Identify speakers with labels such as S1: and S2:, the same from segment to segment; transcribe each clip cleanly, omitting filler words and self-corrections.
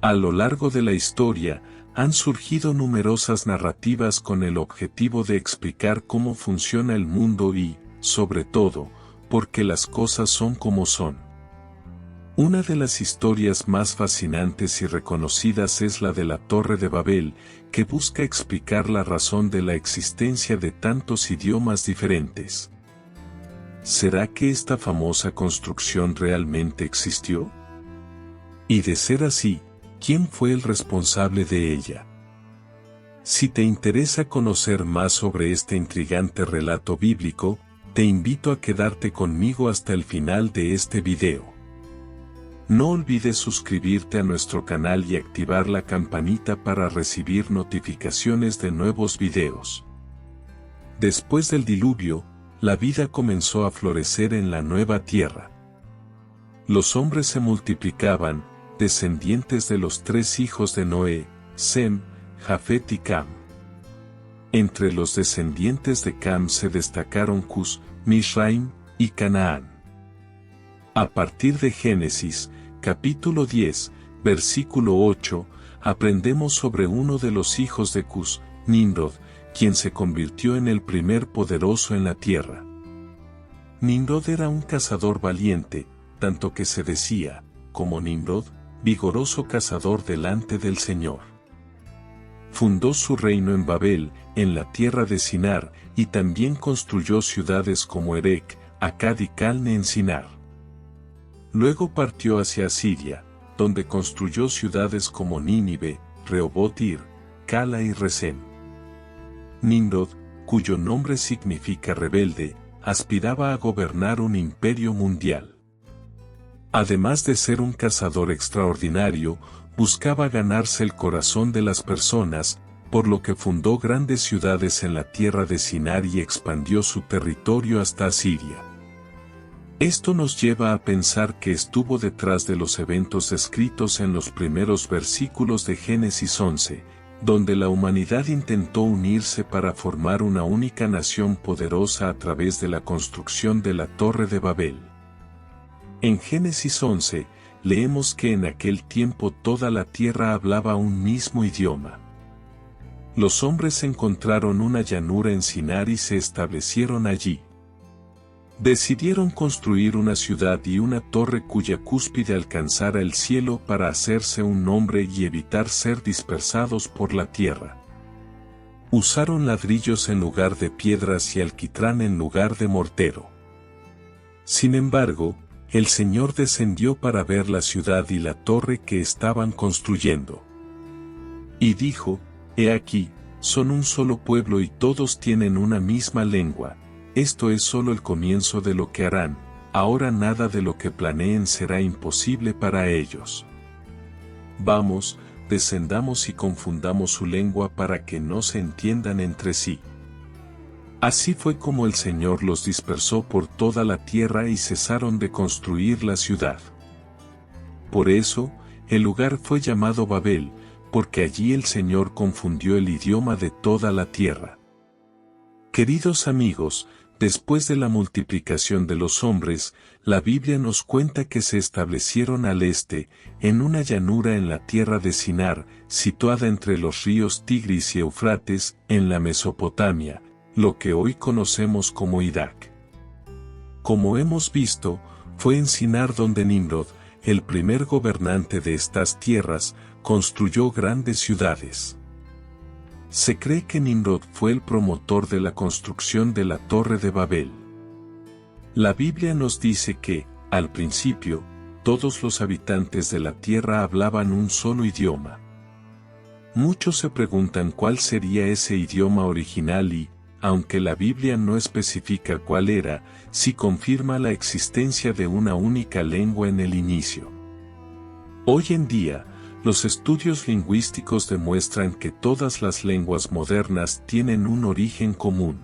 S1: A lo largo de la historia, han surgido numerosas narrativas con el objetivo de explicar cómo funciona el mundo y, sobre todo, por qué las cosas son como son. Una de las historias más fascinantes y reconocidas es la de la Torre de Babel, que busca explicar la razón de la existencia de tantos idiomas diferentes. ¿Será que esta famosa construcción realmente existió? Y de ser así, ¿quién fue el responsable de ella? Si te interesa conocer más sobre este intrigante relato bíblico, te invito a quedarte conmigo hasta el final de este video. No olvides suscribirte a nuestro canal y activar la campanita para recibir notificaciones de nuevos videos. Después del diluvio, la vida comenzó a florecer en la nueva tierra. Los hombres se multiplicaban, descendientes de los 3 hijos de Noé, Sem, Jafet y Cam. Entre los descendientes de Cam se destacaron Cus, Mizraim y Canaán. A partir de Génesis, capítulo 10, versículo 8, aprendemos sobre uno de los hijos de Cus, Nimrod, quien se convirtió en el primer poderoso en la tierra. Nimrod era un cazador valiente, tanto que se decía, como Nimrod, vigoroso cazador delante del Señor. Fundó su reino en Babel, en la tierra de Sinar, y también construyó ciudades como Erech, Akkad y Calne en Sinar. Luego partió hacia Asiria, donde construyó ciudades como Nínive, Rehoboth-ir, Cala y Resén. Nimrod, cuyo nombre significa rebelde, aspiraba a gobernar un imperio mundial. Además de ser un cazador extraordinario, buscaba ganarse el corazón de las personas, por lo que fundó grandes ciudades en la tierra de Sinar y expandió su territorio hasta Asiria. Esto nos lleva a pensar que estuvo detrás de los eventos descritos en los primeros versículos de Génesis 11, donde la humanidad intentó unirse para formar una única nación poderosa a través de la construcción de la Torre de Babel. En Génesis 11, leemos que en aquel tiempo toda la tierra hablaba un mismo idioma. Los hombres encontraron una llanura en Sinar y se establecieron allí. Decidieron construir una ciudad y una torre cuya cúspide alcanzara el cielo para hacerse un nombre y evitar ser dispersados por la tierra. Usaron ladrillos en lugar de piedras y alquitrán en lugar de mortero. Sin embargo, el Señor descendió para ver la ciudad y la torre que estaban construyendo. Y dijo, «He aquí, son un solo pueblo y todos tienen una misma lengua. Esto es solo el comienzo de lo que harán, ahora nada de lo que planeen será imposible para ellos. Vamos, descendamos y confundamos su lengua para que no se entiendan entre sí». Así fue como el Señor los dispersó por toda la tierra y cesaron de construir la ciudad. Por eso, el lugar fue llamado Babel, porque allí el Señor confundió el idioma de toda la tierra. Queridos amigos, después de la multiplicación de los hombres, la Biblia nos cuenta que se establecieron al este, en una llanura en la tierra de Sinar, situada entre los ríos Tigris y Eufrates, en la Mesopotamia, lo que hoy conocemos como Irak. Como hemos visto, fue en Sinar donde Nimrod, el primer gobernante de estas tierras, construyó grandes ciudades. Se cree que Nimrod fue el promotor de la construcción de la Torre de Babel. La Biblia nos dice que, al principio, todos los habitantes de la tierra hablaban un solo idioma. Muchos se preguntan cuál sería ese idioma original y, aunque la Biblia no especifica cuál era, sí confirma la existencia de una única lengua en el inicio. Hoy en día, los estudios lingüísticos demuestran que todas las lenguas modernas tienen un origen común.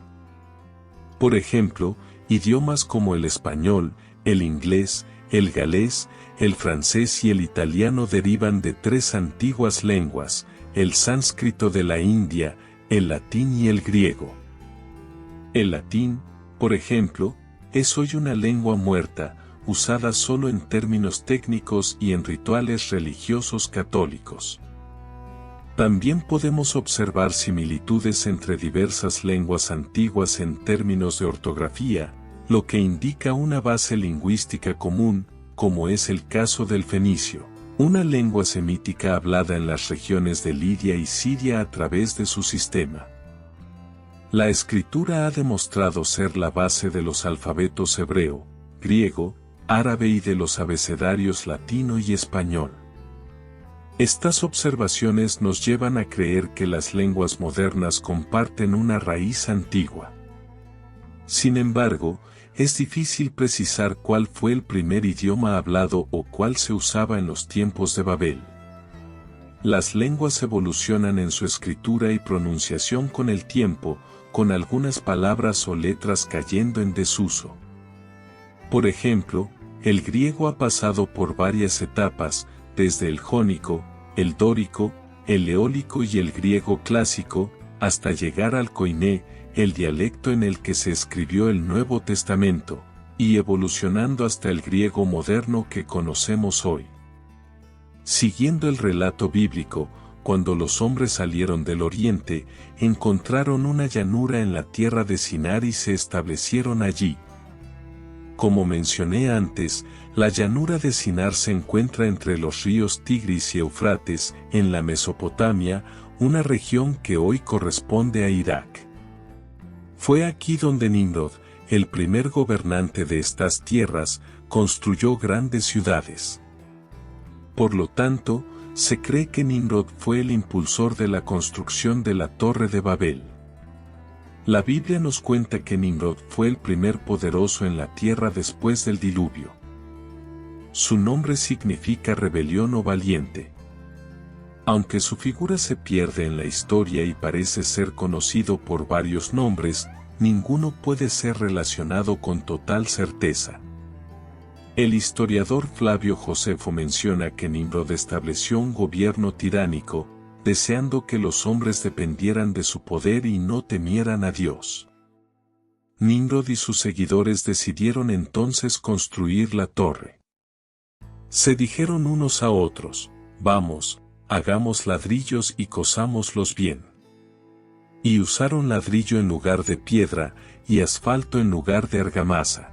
S1: Por ejemplo, idiomas como el español, el inglés, el galés, el francés y el italiano derivan de 3 antiguas lenguas, el sánscrito de la India, el latín y el griego. El latín, por ejemplo, es hoy una lengua muerta, usada solo en términos técnicos y en rituales religiosos católicos. También podemos observar similitudes entre diversas lenguas antiguas en términos de ortografía, lo que indica una base lingüística común, como es el caso del fenicio, una lengua semítica hablada en las regiones de Lidia y Siria a través de su sistema. La escritura ha demostrado ser la base de los alfabetos hebreo, griego, árabe y de los abecedarios latino y español. Estas observaciones nos llevan a creer que las lenguas modernas comparten una raíz antigua. Sin embargo, es difícil precisar cuál fue el primer idioma hablado o cuál se usaba en los tiempos de Babel. Las lenguas evolucionan en su escritura y pronunciación con el tiempo, con algunas palabras o letras cayendo en desuso. Por ejemplo, el griego ha pasado por varias etapas, desde el jónico, el dórico, el eólico y el griego clásico, hasta llegar al koiné, el dialecto en el que se escribió el Nuevo Testamento, y evolucionando hasta el griego moderno que conocemos hoy. Siguiendo el relato bíblico, cuando los hombres salieron del oriente, encontraron una llanura en la tierra de Sinar y se establecieron allí. Como mencioné antes, la llanura de Sinar se encuentra entre los ríos Tigris y Éufrates, en la Mesopotamia, una región que hoy corresponde a Irak. Fue aquí donde Nimrod, el primer gobernante de estas tierras, construyó grandes ciudades. Por lo tanto, se cree que Nimrod fue el impulsor de la construcción de la Torre de Babel. La Biblia nos cuenta que Nimrod fue el primer poderoso en la tierra después del diluvio. Su nombre significa rebelión o valiente. Aunque su figura se pierde en la historia y parece ser conocido por varios nombres, ninguno puede ser relacionado con total certeza. El historiador Flavio Josefo menciona que Nimrod estableció un gobierno tiránico, deseando que los hombres dependieran de su poder y no temieran a Dios. Nimrod y sus seguidores decidieron entonces construir la torre. Se dijeron unos a otros, vamos, hagamos ladrillos y cosámoslos bien. Y usaron ladrillo en lugar de piedra, y asfalto en lugar de argamasa.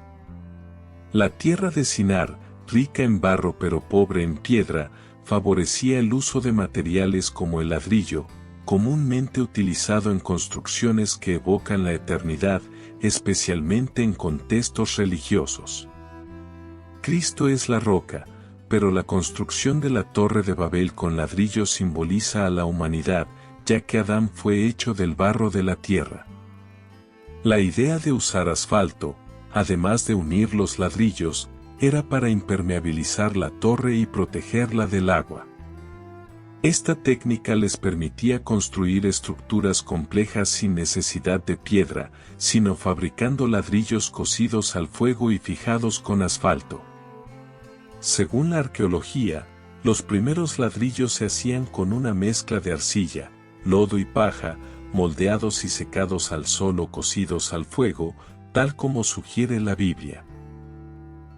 S1: La tierra de Sinar, rica en barro pero pobre en piedra, favorecía el uso de materiales como el ladrillo, comúnmente utilizado en construcciones que evocan la eternidad, especialmente en contextos religiosos. Cristo es la roca, pero la construcción de la Torre de Babel con ladrillo simboliza a la humanidad, ya que Adán fue hecho del barro de la tierra. La idea de usar asfalto, además de unir los ladrillos, era para impermeabilizar la torre y protegerla del agua. Esta técnica les permitía construir estructuras complejas sin necesidad de piedra, sino fabricando ladrillos cocidos al fuego y fijados con asfalto. Según la arqueología, los primeros ladrillos se hacían con una mezcla de arcilla, lodo y paja, moldeados y secados al sol o cocidos al fuego, tal como sugiere la Biblia.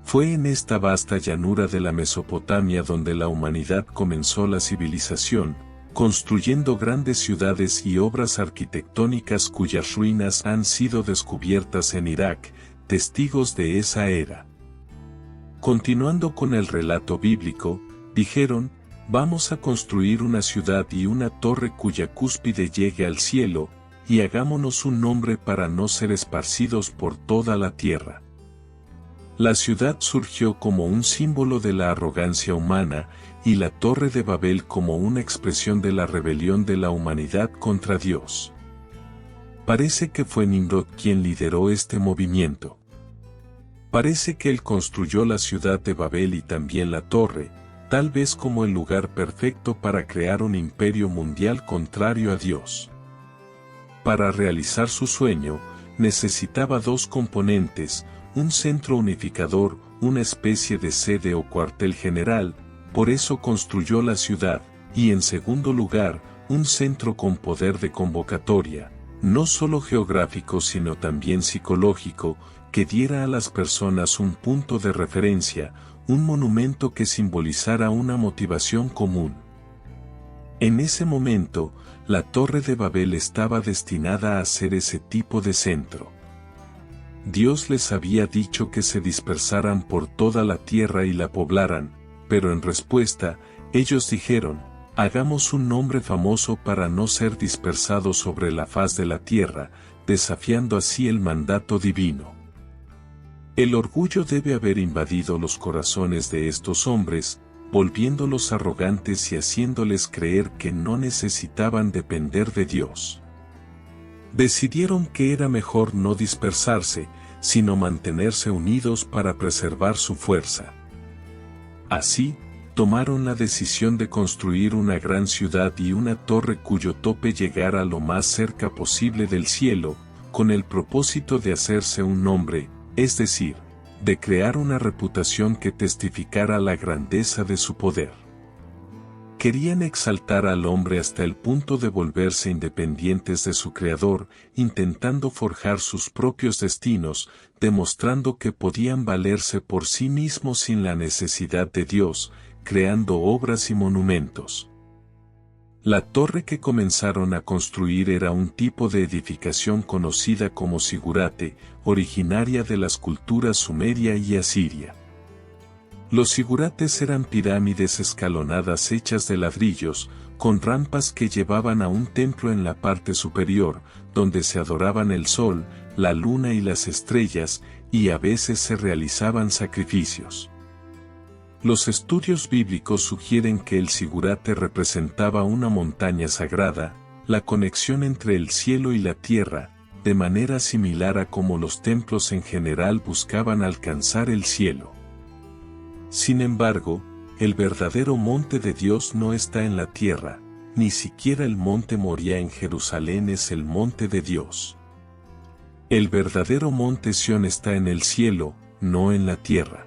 S1: Fue en esta vasta llanura de la Mesopotamia donde la humanidad comenzó la civilización, construyendo grandes ciudades y obras arquitectónicas cuyas ruinas han sido descubiertas en Irak, testigos de esa era. Continuando con el relato bíblico, dijeron, vamos a construir una ciudad y una torre cuya cúspide llegue al cielo, y hagámonos un nombre para no ser esparcidos por toda la tierra. La ciudad surgió como un símbolo de la arrogancia humana, y la Torre de Babel como una expresión de la rebelión de la humanidad contra Dios. Parece que fue Nimrod quien lideró este movimiento. Parece que él construyó la ciudad de Babel y también la torre, tal vez como el lugar perfecto para crear un imperio mundial contrario a Dios. Para realizar su sueño, necesitaba dos componentes, un centro unificador, una especie de sede o cuartel general, por eso construyó la ciudad, y en segundo lugar, un centro con poder de convocatoria, no solo geográfico sino también psicológico, que diera a las personas un punto de referencia, un monumento que simbolizara una motivación común. En ese momento, la Torre de Babel estaba destinada a ser ese tipo de centro. Dios les había dicho que se dispersaran por toda la tierra y la poblaran, pero en respuesta, ellos dijeron, hagamos un nombre famoso para no ser dispersados sobre la faz de la tierra, desafiando así el mandato divino. El orgullo debe haber invadido los corazones de estos hombres, volviéndolos arrogantes y haciéndoles creer que no necesitaban depender de Dios. Decidieron que era mejor no dispersarse, sino mantenerse unidos para preservar su fuerza. Así, tomaron la decisión de construir una gran ciudad y una torre cuyo tope llegara lo más cerca posible del cielo, con el propósito de hacerse un nombre, es decir, de crear una reputación que testificara la grandeza de su poder. Querían exaltar al hombre hasta el punto de volverse independientes de su Creador, intentando forjar sus propios destinos, demostrando que podían valerse por sí mismos sin la necesidad de Dios, creando obras y monumentos. La torre que comenzaron a construir era un tipo de edificación conocida como zigurate, originaria de las culturas sumeria y asiria. Los zigurates eran pirámides escalonadas hechas de ladrillos, con rampas que llevaban a un templo en la parte superior, donde se adoraban el sol, la luna y las estrellas, y a veces se realizaban sacrificios. Los estudios bíblicos sugieren que el zigurate representaba una montaña sagrada, la conexión entre el cielo y la tierra, de manera similar a como los templos en general buscaban alcanzar el cielo. Sin embargo, el verdadero monte de Dios no está en la tierra, ni siquiera el monte Moría en Jerusalén es el monte de Dios. El verdadero monte Sión está en el cielo, no en la tierra.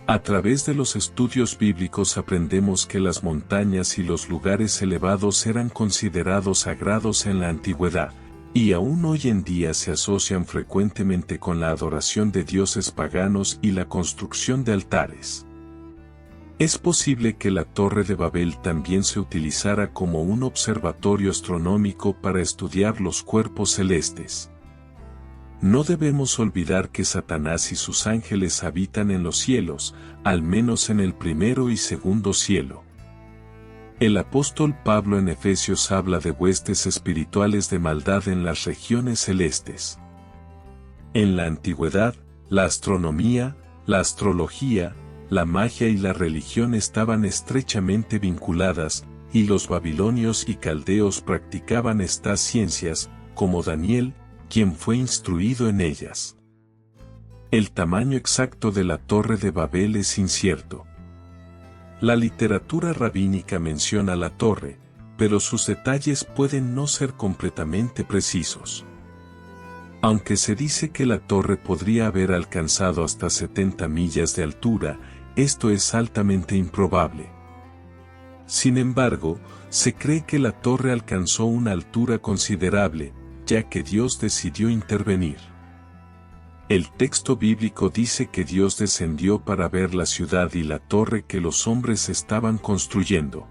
S1: A través de los estudios bíblicos aprendemos que las montañas y los lugares elevados eran considerados sagrados en la antigüedad, y aún hoy en día se asocian frecuentemente con la adoración de dioses paganos y la construcción de altares. Es posible que la Torre de Babel también se utilizara como un observatorio astronómico para estudiar los cuerpos celestes. No debemos olvidar que Satanás y sus ángeles habitan en los cielos, al menos en el primero y segundo cielo. El apóstol Pablo en Efesios habla de huestes espirituales de maldad en las regiones celestes. En la antigüedad, la astronomía, la astrología, la magia y la religión estaban estrechamente vinculadas, y los babilonios y caldeos practicaban estas ciencias, como Daniel, quien fue instruido en ellas. El tamaño exacto de la Torre de Babel es incierto. La literatura rabínica menciona la torre, pero sus detalles pueden no ser completamente precisos. Aunque se dice que la torre podría haber alcanzado hasta 70 millas de altura, esto es altamente improbable. Sin embargo, se cree que la torre alcanzó una altura considerable, ya que Dios decidió intervenir. El texto bíblico dice que Dios descendió para ver la ciudad y la torre que los hombres estaban construyendo.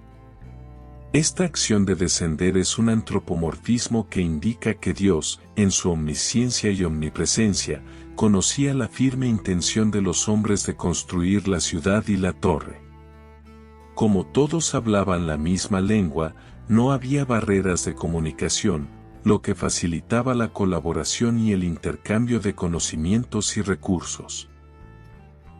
S1: Esta acción de descender es un antropomorfismo que indica que Dios, en su omnisciencia y omnipresencia, conocía la firme intención de los hombres de construir la ciudad y la torre. Como todos hablaban la misma lengua, no había barreras de comunicación, lo que facilitaba la colaboración y el intercambio de conocimientos y recursos.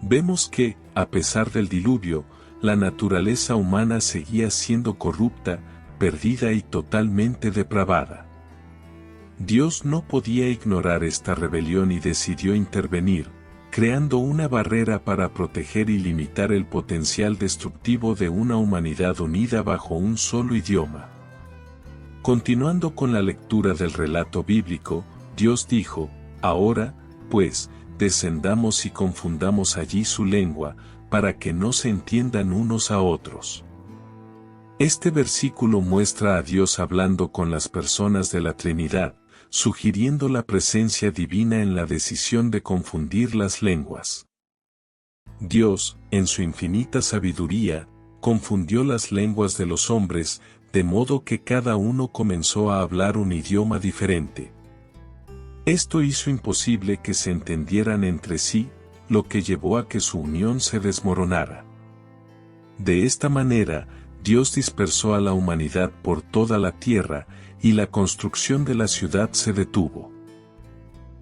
S1: Vemos que, a pesar del diluvio, la naturaleza humana seguía siendo corrupta, perdida y totalmente depravada. Dios no podía ignorar esta rebelión y decidió intervenir, creando una barrera para proteger y limitar el potencial destructivo de una humanidad unida bajo un solo idioma. Continuando con la lectura del relato bíblico, Dios dijo, ahora, pues, descendamos y confundamos allí su lengua, para que no se entiendan unos a otros. Este versículo muestra a Dios hablando con las personas de la Trinidad, sugiriendo la presencia divina en la decisión de confundir las lenguas. Dios, en su infinita sabiduría, confundió las lenguas de los hombres, de modo que cada uno comenzó a hablar un idioma diferente. Esto hizo imposible que se entendieran entre sí, lo que llevó a que su unión se desmoronara. De esta manera, Dios dispersó a la humanidad por toda la tierra, y la construcción de la ciudad se detuvo.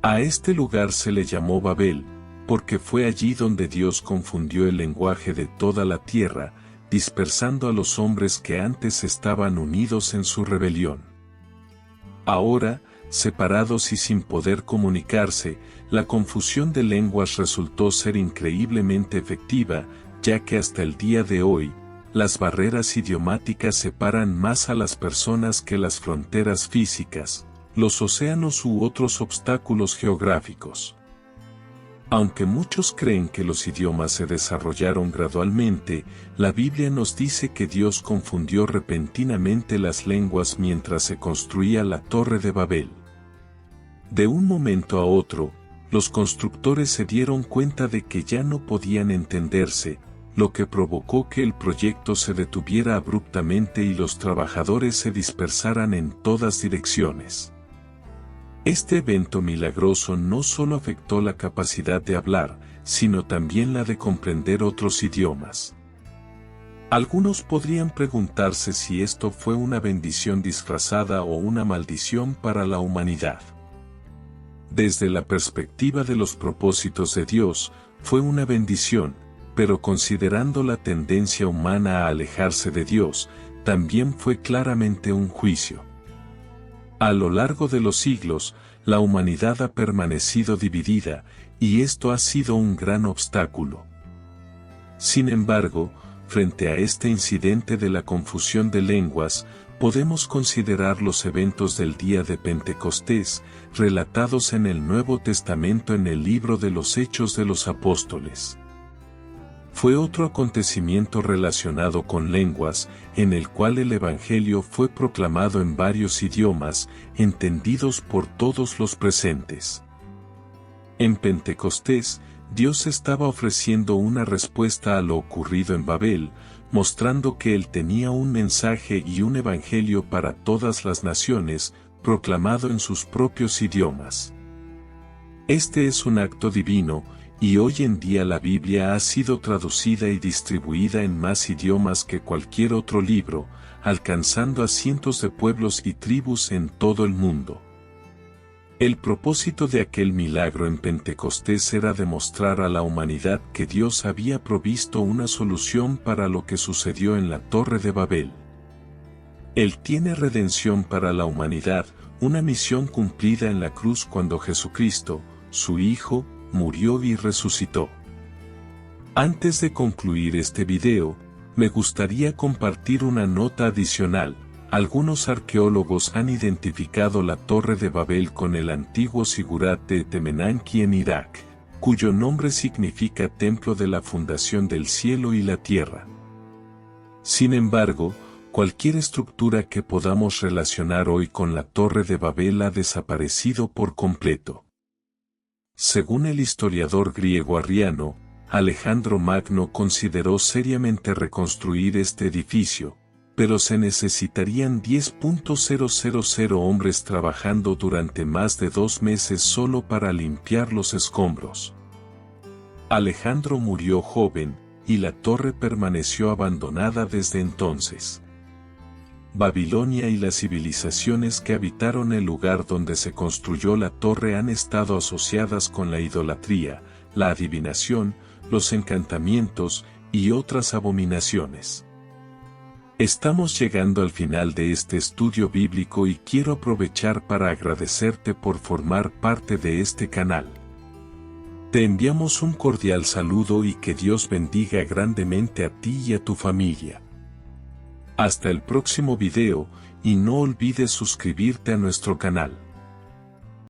S1: A este lugar se le llamó Babel, porque fue allí donde Dios confundió el lenguaje de toda la tierra, dispersando a los hombres que antes estaban unidos en su rebelión. Ahora, separados y sin poder comunicarse, la confusión de lenguas resultó ser increíblemente efectiva, ya que hasta el día de hoy, las barreras idiomáticas separan más a las personas que las fronteras físicas, los océanos u otros obstáculos geográficos. Aunque muchos creen que los idiomas se desarrollaron gradualmente, la Biblia nos dice que Dios confundió repentinamente las lenguas mientras se construía la Torre de Babel. De un momento a otro, los constructores se dieron cuenta de que ya no podían entenderse, lo que provocó que el proyecto se detuviera abruptamente y los trabajadores se dispersaran en todas direcciones. Este evento milagroso no solo afectó la capacidad de hablar, sino también la de comprender otros idiomas. Algunos podrían preguntarse si esto fue una bendición disfrazada o una maldición para la humanidad. Desde la perspectiva de los propósitos de Dios, fue una bendición, pero considerando la tendencia humana a alejarse de Dios, también fue claramente un juicio. A lo largo de los siglos, la humanidad ha permanecido dividida, y esto ha sido un gran obstáculo. Sin embargo, frente a este incidente de la confusión de lenguas, podemos considerar los eventos del día de Pentecostés, relatados en el Nuevo Testamento en el libro de los Hechos de los Apóstoles. Fue otro acontecimiento relacionado con lenguas, en el cual el Evangelio fue proclamado en varios idiomas, entendidos por todos los presentes. En Pentecostés, Dios estaba ofreciendo una respuesta a lo ocurrido en Babel, mostrando que Él tenía un mensaje y un Evangelio para todas las naciones, proclamado en sus propios idiomas. Este es un acto divino, y hoy en día la Biblia ha sido traducida y distribuida en más idiomas que cualquier otro libro, alcanzando a cientos de pueblos y tribus en todo el mundo. El propósito de aquel milagro en Pentecostés era demostrar a la humanidad que Dios había provisto una solución para lo que sucedió en la Torre de Babel. Él tiene redención para la humanidad, una misión cumplida en la cruz cuando Jesucristo, su Hijo, murió y resucitó. Antes de concluir este video, me gustaría compartir una nota adicional. Algunos arqueólogos han identificado la Torre de Babel con el antiguo Sigurat de Temenanki en Irak, cuyo nombre significa Templo de la Fundación del Cielo y la Tierra. Sin embargo, cualquier estructura que podamos relacionar hoy con la Torre de Babel ha desaparecido por completo. Según el historiador griego Arriano, Alejandro Magno consideró seriamente reconstruir este edificio, pero se necesitarían 10.000 hombres trabajando durante más de 2 meses solo para limpiar los escombros. Alejandro murió joven, y la torre permaneció abandonada desde entonces. Babilonia y las civilizaciones que habitaron el lugar donde se construyó la torre han estado asociadas con la idolatría, la adivinación, los encantamientos y otras abominaciones. Estamos llegando al final de este estudio bíblico y quiero aprovechar para agradecerte por formar parte de este canal. Te enviamos un cordial saludo y que Dios bendiga grandemente a ti y a tu familia. Hasta el próximo video, y no olvides suscribirte a nuestro canal.